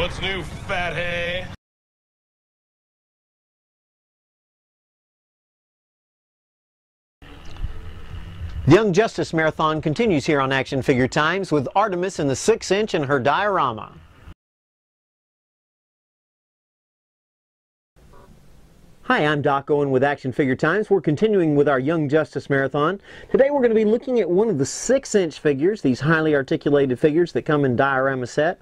What's new, fat hay? The Young Justice Marathon continues here on Action Figure Times with Artemis in the 6-inch and her diorama. Hi, I'm Doc Owen with Action Figure Times. We're continuing with our Young Justice Marathon. Today we're going to be looking at one of the 6-inch figures, these highly articulated figures that come in diorama set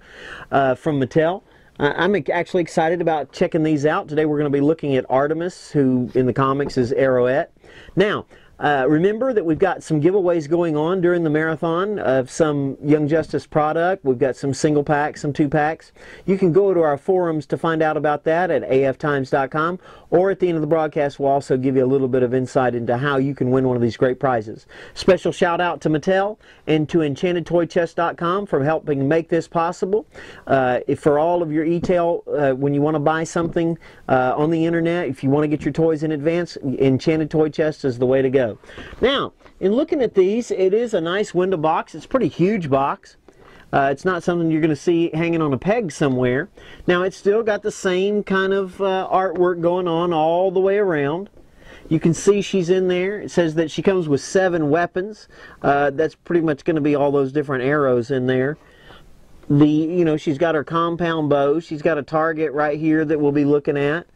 from Mattel. I'm actually excited about checking these out. Today we're going to be looking at Artemis, who in the comics is Arrowette. Now, remember that we've got some giveaways going on during the marathon of some Young Justice product. We've got some single packs, some 2-packs. You can go to our forums to find out about that at aftimes.com, or at the end of the broadcast we'll also give you a little bit of insight into how you can win one of these great prizes. Special shout out to Mattel and to enchantedtoychest.com for helping make this possible. For all of your e-tail, when you want to buy something on the internet, if you want to get your toys in advance, Enchanted Toy Chest is the way to go. Now, in looking at these, it is a nice window box. It's a pretty huge box. It's not something you're going to see hanging on a peg somewhere. Now, it's still got the same kind of artwork going on all the way around. You can see she's in there. It says that she comes with 7 weapons. That's pretty much going to be all those different arrows in there. She's got her compound bow. She's got a target right here that we'll be looking at.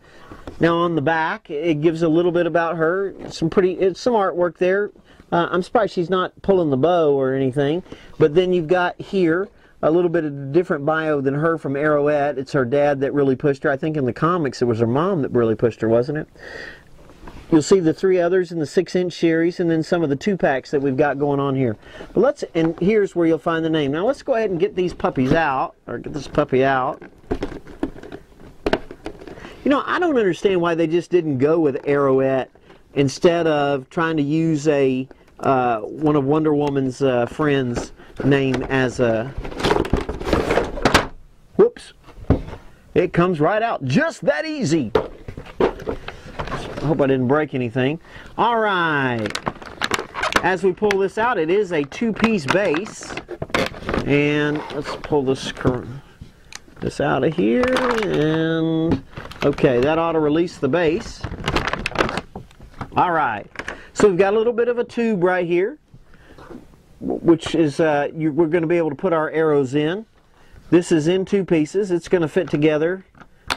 Now on the back, it gives a little bit about her. Some artwork there. I'm surprised she's not pulling the bow or anything. But then you've got here a little bit of a different bio than her from Arrowette. It's her dad that really pushed her. I think in the comics it was her mom that really pushed her, wasn't it? You'll see the 3 others in the 6-inch series, and then some of the 2-packs that we've got going on here. But and here's where you'll find the name. Now let's go ahead and get these puppies out, or get this puppy out. You know, I don't understand why they just didn't go with Arrowette instead of trying to use one of Wonder Woman's friends' name as a... Whoops. It comes right out just that easy. I hope I didn't break anything. All right. As we pull this out, it is a 2-piece base. And let's pull this out of here. And okay, that ought to release the base. All right. So we've got a little bit of a tube right here, which is we're going to be able to put our arrows in. This is in 2 pieces. It's going to fit together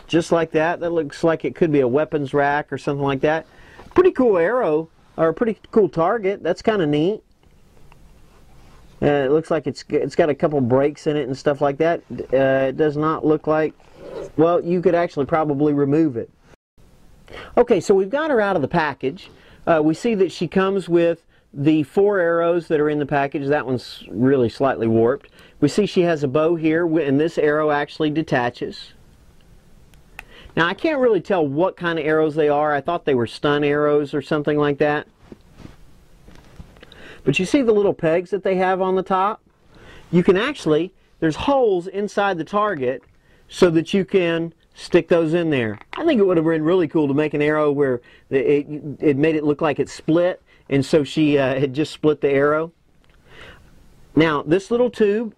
just like that. That looks like it could be a weapons rack or something like that. Pretty cool arrow, or a pretty cool target. That's kind of neat. It looks like it's got a couple breaks in it and stuff like that. It does not look like, well, you could actually probably remove it. Okay, so we've got her out of the package. We see that she comes with the 4 arrows that are in the package. That one's really slightly warped. We see she has a bow here, and this arrow actually detaches. Now, I can't really tell what kind of arrows they are. I thought they were stun arrows or something like that. But you see the little pegs that they have on the top? You can actually, there's holes inside the target so that you can stick those in there. I think it would have been really cool to make an arrow where it made it look like it split, and so she had just split the arrow. Now, this little tube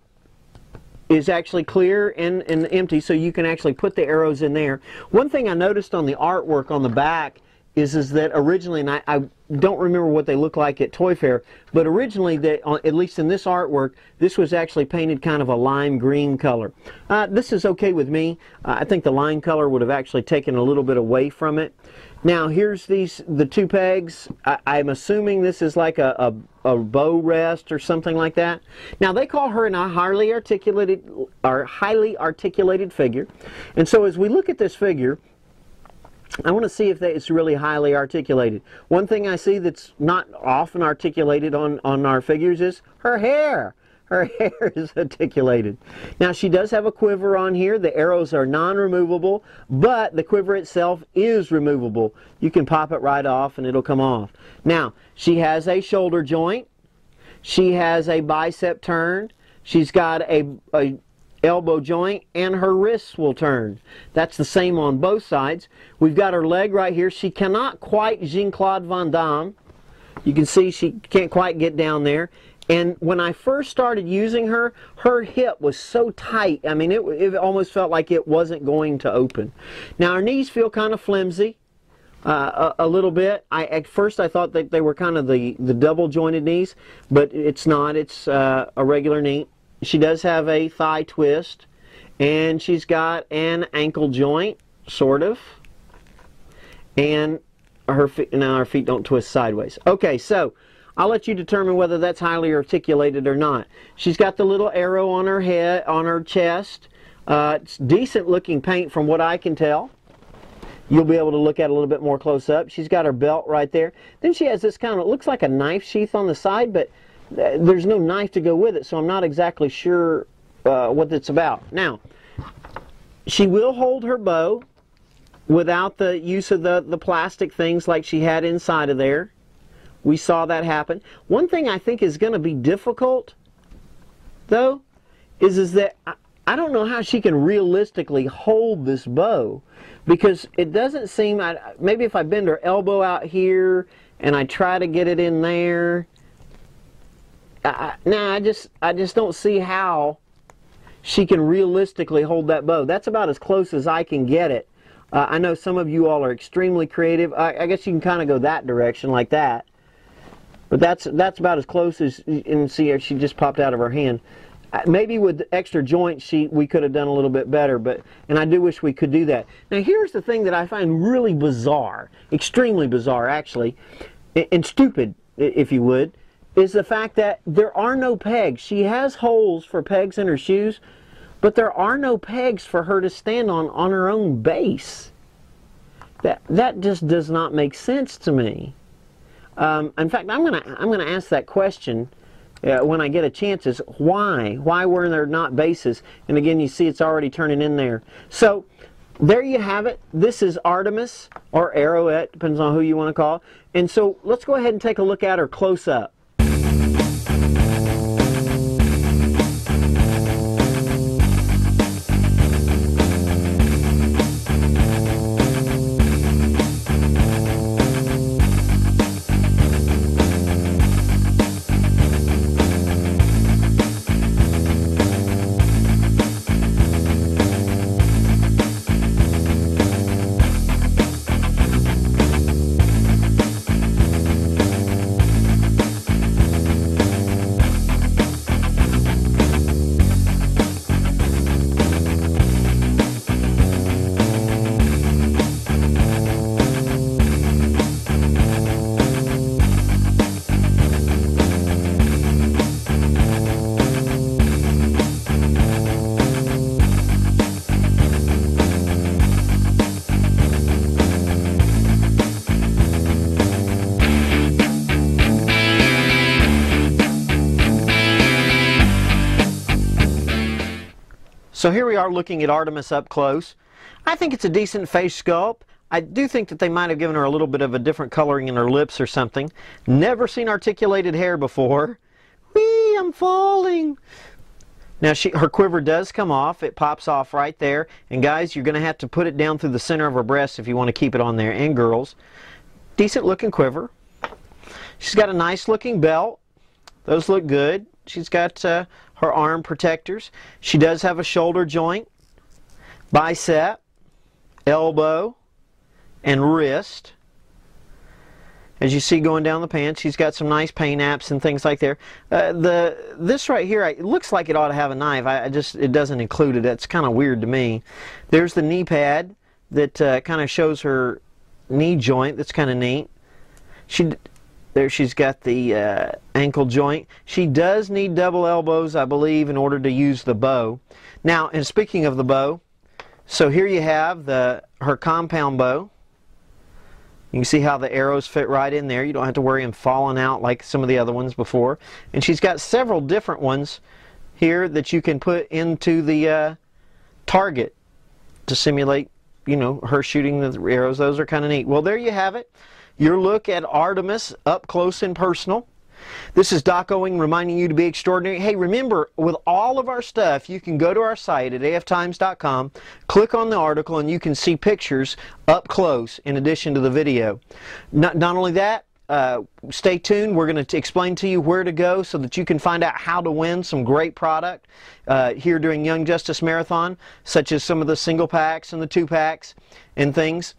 is actually clear and empty, so you can actually put the arrows in there. One thing I noticed on the artwork on the back is that originally, and I don't remember what they look like at Toy Fair, but originally, at least in this artwork, this was actually painted kind of a lime green color. This is okay with me. I think the lime color would have actually taken a little bit away from it. Now here's the 2 pegs. I'm assuming this is like a bow rest or something like that. Now they call her a highly articulated figure, and so as we look at this figure, I want to see if it's really highly articulated. One thing I see that's not often articulated on our figures is her hair. Her hair is articulated. Now she does have a quiver on here. The arrows are non-removable, but the quiver itself is removable. You can pop it right off and it'll come off. Now she has a shoulder joint. She has a bicep turn. She's got a elbow joint, and her wrists will turn. That's the same on both sides. We've got her leg right here. She cannot quite Jean-Claude Van Damme. You can see she can't quite get down there. And when I first started using her, her hip was so tight. I mean, it almost felt like it wasn't going to open. Now, her knees feel kind of flimsy. A little bit. At first I thought that they were kind of the double jointed knees, but it's not. It's a regular knee. She does have a thigh twist, and she's got an ankle joint, sort of. And her feet, now her feet don't twist sideways. Okay, so I'll let you determine whether that's highly articulated or not. She's got the little arrow on her head, on her chest. It's decent looking paint from what I can tell. You'll be able to look at it a little bit more close up. She's got her belt right there. Then she has this kind of, looks like a knife sheath on the side, but there's no knife to go with it, so I'm not exactly sure what it's about. Now, she will hold her bow without the use of the plastic things like she had inside of there. We saw that happen. One thing I think is going to be difficult, though, is that I don't know how she can realistically hold this bow, because it doesn't seem, maybe if I bend her elbow out here and I try to get it in there, I just don't see how she can realistically hold that bow. That's about as close as I can get it. I know some of you all are extremely creative. I guess you can kind of go that direction like that. But that's about as close as, and see her, she just popped out of her hand. Maybe with extra joints we could have done a little bit better, and I do wish we could do that. Now here's the thing that I find really bizarre, extremely bizarre actually, and stupid if you would, is the fact that there are no pegs. She has holes for pegs in her shoes, but there are no pegs for her to stand on her own base. That just does not make sense to me. In fact, I'm gonna ask that question when I get a chance, is why? Why were there not bases? And again, you see it's already turning in there. So there you have it. This is Artemis, or Arrowette, depends on who you want to call. And so let's go ahead and take a look at her close up. So here we are looking at Artemis up close. I think it's a decent face sculpt. I do think that they might have given her a little bit of a different coloring in her lips or something. Never seen articulated hair before. Whee, I'm falling. Now her quiver does come off. It pops off right there. And guys, you're going to have to put it down through the center of her breast if you want to keep it on there. And girls, decent looking quiver. She's got a nice looking belt. Those look good. She's got her arm protectors. She does have a shoulder joint, bicep, elbow, and wrist. As you see going down the pants, she's got some nice paint apps and things like there. This right here, it looks like it ought to have a knife. It doesn't include it. That's kind of weird to me. There's the knee pad that kind of shows her knee joint. That's kind of neat. There she's got the ankle joint. She does need double elbows, I believe, in order to use the bow. Now, and speaking of the bow, so here you have her compound bow. You can see how the arrows fit right in there. You don't have to worry them falling out like some of the other ones before. And she's got several different ones here that you can put into the target to simulate, you know, her shooting the arrows. Those are kind of neat. Well, there you have it. Your look at Artemis up close and personal. This is Doc Owen reminding you to be extraordinary. Hey, remember, with all of our stuff, you can go to our site at aftimes.com, click on the article, and you can see pictures up close in addition to the video. Not only that, stay tuned. We're going to explain to you where to go so that you can find out how to win some great product here during Young Justice Marathon, such as some of the single packs and the 2-packs and things.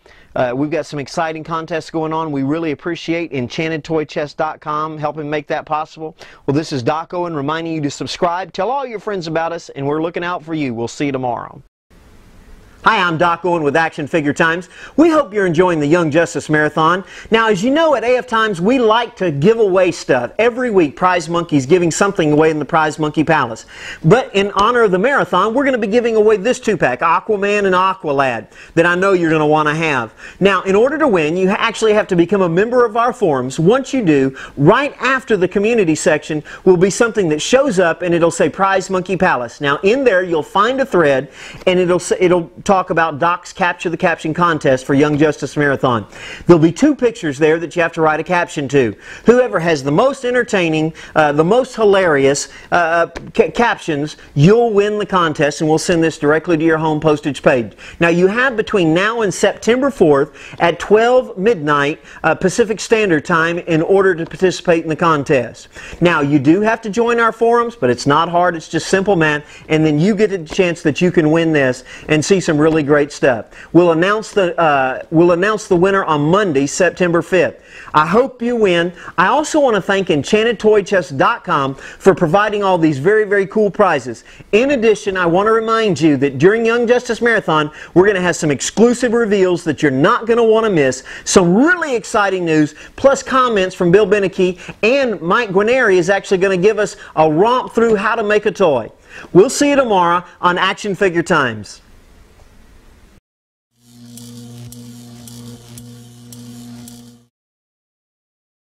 We've got some exciting contests going on. We really appreciate EnchantedToyChest.com helping make that possible. Well, this is Doc Owen reminding you to subscribe. Tell all your friends about us, and we're looking out for you. We'll see you tomorrow. Hi, I'm Doc Owen with Action Figure Times. We hope you're enjoying the Young Justice Marathon. Now, as you know, at AF Times, we like to give away stuff. Every week, Prize Monkey's giving something away in the Prize Monkey Palace. But in honor of the marathon, we're going to be giving away this 2-pack, Aquaman and Aqualad, that I know you're going to want to have. Now, in order to win, you actually have to become a member of our forums. Once you do, right after the community section will be something that shows up, and it'll say Prize Monkey Palace. Now, in there, you'll find a thread, and it'll talk about Doc's Capture the Caption contest for Young Justice Marathon. There'll be 2 pictures there that you have to write a caption to. Whoever has the most entertaining, the most hilarious captions, you'll win the contest, and we'll send this directly to your home postage page. Now, you have between now and September 4th at 12 midnight Pacific Standard Time in order to participate in the contest. Now, you do have to join our forums, but it's not hard. It's just simple math, and then you get a chance that you can win this and see some really great stuff. We'll announce the winner on Monday, September 5th. I hope you win. I also want to thank EnchantedToyChest.com for providing all these very, very cool prizes. In addition, I want to remind you that during Young Justice Marathon, we're going to have some exclusive reveals that you're not going to want to miss. Some really exciting news, plus comments from Bill Beneke, and Mike Guarneri is actually going to give us a romp through how to make a toy. We'll see you tomorrow on Action Figure Times.